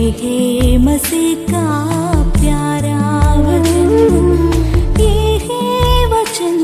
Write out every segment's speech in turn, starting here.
है मसीह का प्यारा वचन, ये है वचन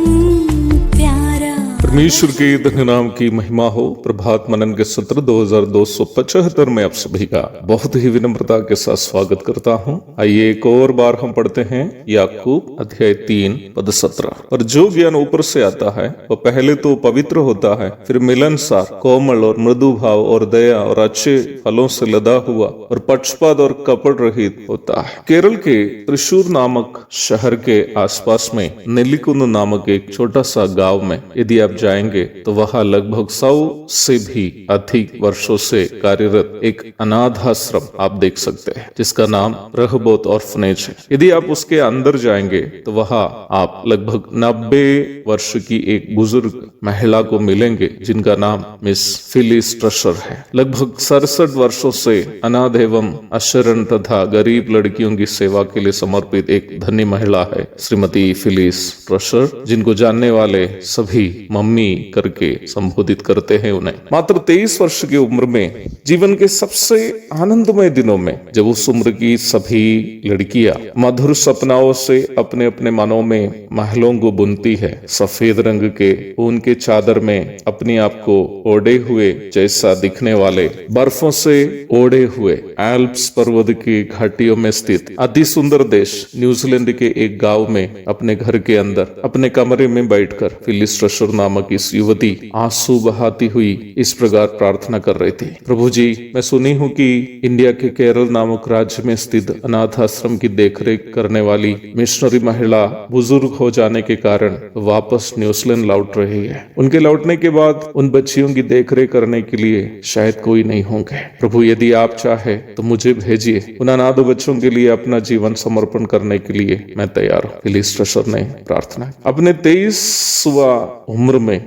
प्यारा। परमेश्वर के धन्य नाम की महिमा हो। प्रभात मनन के सत्र 2275 में आप सभी का बहुत ही विनम्रता के साथ स्वागत करता हूं। आइए एक और बार हम पढ़ते हैं याकूब अध्याय 3 पद 17। और जो ज्ञान ऊपर से आता है वह पहले तो पवित्र होता है, फिर मिलनसार, कोमल और मृदु भाव और दया और अच्छे फलों से लदा हुआ और पक्षपात और कपट रहित होता है। केरल के त्रिशूर नामक शहर के आसपास में नेल्लिकुंद नामक एक छोटा सा गांव में यदि आप जाएंगे तो वहां लगभग 100 से भी अधिक वर्षों से कार्यरत एक अनाथ आश्रम आप देख सकते हैं, जिसका नाम रहबोत ऑर्फनेज है। यदि आप उसके अंदर जाएंगे तो वहां आप लगभग 90 वर्ष की एक बुजुर्ग महिला को मिलेंगे, जिनका नाम मिस फिलिस ट्रशर है। लगभग 67 वर्षों से अनाथ एवं अशरण तथा गरीब लड़कियों की सेवा के लिए समर्पित एक धनी महिला है श्रीमती फिलिस ट्रशर, जिनको जानने वाले सभी मम्मी करके संबोधित करते हैं उन्हें। मात्र 23 वर्ष की उम्र में जीवन के सबसे आनंदमय दिनों में, जब उस उम्र की सभी लड़कियां मधुर सपनाओं से अपने अपने मनों में महलों को बुनती है, सफेद रंग के ऊन के चादर में अपने आप को ओढ़े हुए जैसा दिखने वाले बर्फों से ओढ़े हुए एल्प्स पर्वत की घाटियों में स्थित अति सुंदर देश न्यूजीलैंड के एक गांव में अपने घर के अंदर अपने कमरे में बैठकर फिलिस ट्रशर नामक इस युवती आंसू बहाती हुई इस प्रकार प्रार्थना कर रही थी। प्रभु जी, मैं सुनी हूँ कि इंडिया के केरल नामक राज्य में स्थित अनाथ आश्रम की देखरेख करने वाली मिशनरी महिला बुजुर्ग हो जाने के कारण वापस न्यूजीलैंड लौट रही है। उनके लौटने के बाद उन बच्चियों की देखरेख करने के लिए शायद कोई नहीं होंगे। प्रभु, यदि आप चाहे तो मुझे भेजिए। उन अनाथ बच्चों के लिए अपना जीवन समर्पण करने के लिए मैं तैयार हूँ। फिलिस ट्रशर ने प्रार्थना। अपने 23वां उम्र में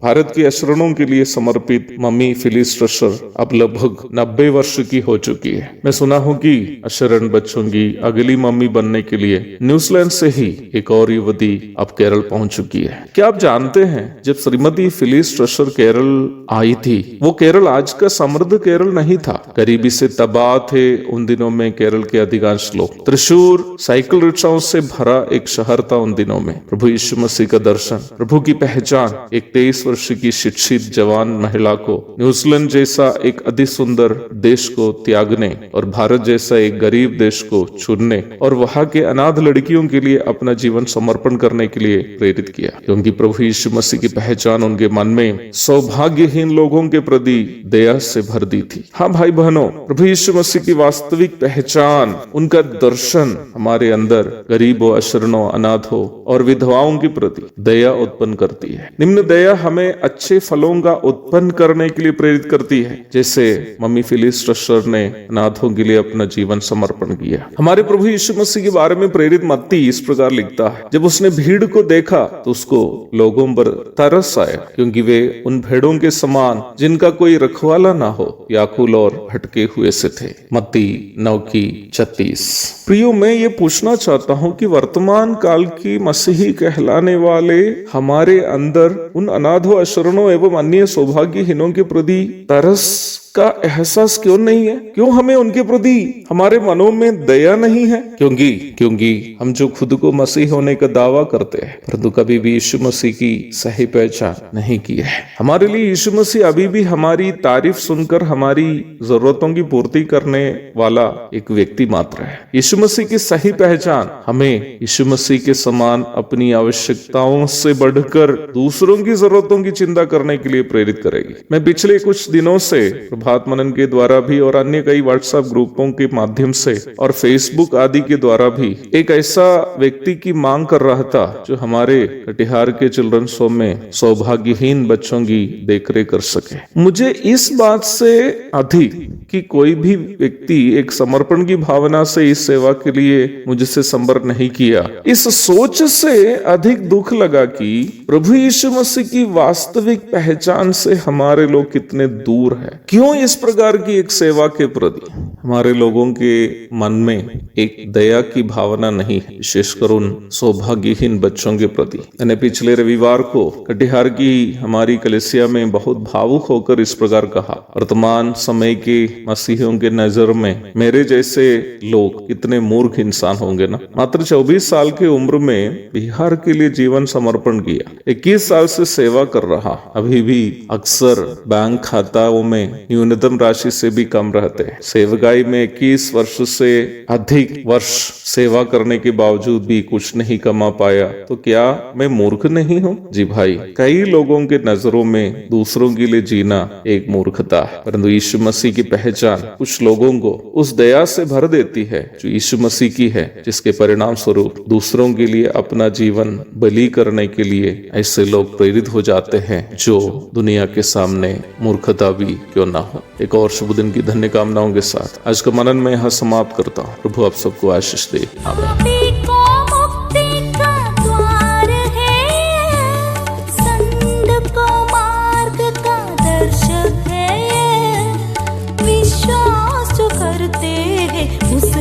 भारत के अशरणों के लिए समर्पित मम्मी फिलिस ट्रशर अब लगभग 90 वर्ष की हो चुकी है। मैं सुना हूं कि अशरण बच्चों की अगली मम्मी बनने के लिए न्यूजीलैंड से ही एक और युवती अब केरल पहुंच चुकी है। क्या आप जानते हैं, जब श्रीमती फिलिस ट्रशर केरल आई थी, वो केरल आज का समृद्ध केरल नहीं था। गरीबी से तबाह थे उन दिनों में केरल के अधिकांश लोग। त्रिशूर साइकिल रिक्शाओं से भरा एक शहर था उन दिनों में। प्रभु यीशु मसीह का दर्शन, प्रभु की पहचान एक 23 वर्ष की शिक्षित जवान महिला को न्यूजीलैंड जैसा एक अति सुंदर देश को त्यागने और भारत जैसा एक गरीब देश को चुनने और वहां के अनाथ लड़कियों के लिए अपना जीवन समर्पण करने के लिए प्रेरित किया, क्योंकि प्रभु यीशु मसीह की पहचान उनके मन में सौभाग्यहीन लोगों के प्रति दया से भर दी थी। हाँ भाई बहनों, प्रभु यीशु मसीह की वास्तविक पहचान, उनका दर्शन हमारे अंदर गरीबों, अशरणों, अनाथों और विधवाओं के प्रति दया उत्पन्न करती है। निम्न दया हमें अच्छे फलों का उत्पन्न करने के लिए प्रेरित करती है, जैसे मम्मी फिलिस ट्रशर ने अनाथों के लिए अपना जीवन समर्पण किया। हमारे प्रभु यीशु मसीह के बारे में प्रेरित मत्ती इस प्रकार लिखता है, जब उसने भीड़ को देखा तो उसको लोगों पर तरस आया, क्योंकि वे उन भेड़ों के समान जिनका कोई रखवाला ना हो, व्याकुल और भटके हुए से थे। मत्ती 9:36। प्रियो, मैं ये पूछना चाहता हूँ कि वर्तमान काल की मसीही कहलाने वाले हमारे अंदर उन अनाथों, अशरणों एवं अन्य सौभाग्यहीनों के प्रति तरस का एहसास क्यों नहीं है? क्यों हमें उनके प्रति हमारे मनों में दया नहीं है? क्योंकि हम जो खुद को मसीह होने का दावा करते हैं, परंतु कभी भी यीशु मसीह की सही पहचान नहीं की है। हमारे लिए यीशु मसीह अभी भी हमारी तारीफ सुनकर हमारी जरूरतों की पूर्ति करने वाला एक व्यक्ति मात्र है। यीशु मसीह की सही पहचान हमें यीशु मसीह के समान अपनी आवश्यकताओं से बढ़कर दूसरों की जरूरतों की चिंता करने के लिए प्रेरित करेगी। मैं पिछले कुछ दिनों से प्रभात मनन के द्वारा भी और अन्य कई व्हाट्सएप ग्रुपों के माध्यम से और फेसबुक आदि के द्वारा भी एक ऐसा व्यक्ति की मांग कर रहा था जो हमारे कटिहार के चिल्ड्रंस होम में सौभाग्यहीन बच्चों की देखरेख कर सके। मुझे इस बात से अधिक कि कोई भी व्यक्ति एक समर्पण की भावना से इस सेवा के लिए मुझसे संपर्क नहीं किया, इस सोच से अधिक दुख लगा कि प्रभु यीशु मसीह की वास्तविक पहचान से हमारे लोग कितने दूर हैं। क्यों इस प्रकार की एक सेवा के प्रति हमारे लोगों के मन में एक दया की भावना नहीं है, विशेषकर उन सौभाग्यहीन बच्चों के प्रति। मैंने पिछले रविवार को कटिहार की हमारी कलीसिया में बहुत भावुक होकर इस प्रकार कहा, वर्तमान समय के मसीहियों के नजर में मेरे जैसे लोग कितने मूर्ख इंसान होंगे ना। मात्र 24 साल की उम्र में बिहार के लिए जीवन समर्पण किया, 21 साल से सेवा कर रहा, अभी भी अक्सर बैंक खाताओं में न्यूनतम राशि से भी कम रहते हैं। सेवकाई में 21 वर्ष से अधिक वर्ष सेवा करने के बावजूद भी कुछ नहीं कमा पाया, तो क्या मैं मूर्ख नहीं हूँ? जी भाई, कई लोगों के नजरों में दूसरों के लिए जीना एक मूर्खता है, परंतु यीशु मसीह की पहचान कुछ लोगों को उस दया से भर देती है जो यीशु मसीह की है, जिसके परिणाम स्वरूप दूसरों के लिए अपना जीवन बलि करने के लिए ऐसे लोग प्रेरित हो जाते हैं जो दुनिया के सामने मूर्खता भी क्यों ना हो। एक और शुभ दिन की धन्य कामनाओं के साथ आज का मनन में यहाँ समाप्त करता हूँ। प्रभु आप सबको आशीष दे। आमीन। पापी को मुक्ति का द्वार है, संत को मार्ग का दर्शक है, विश्वास जो करते हैं उस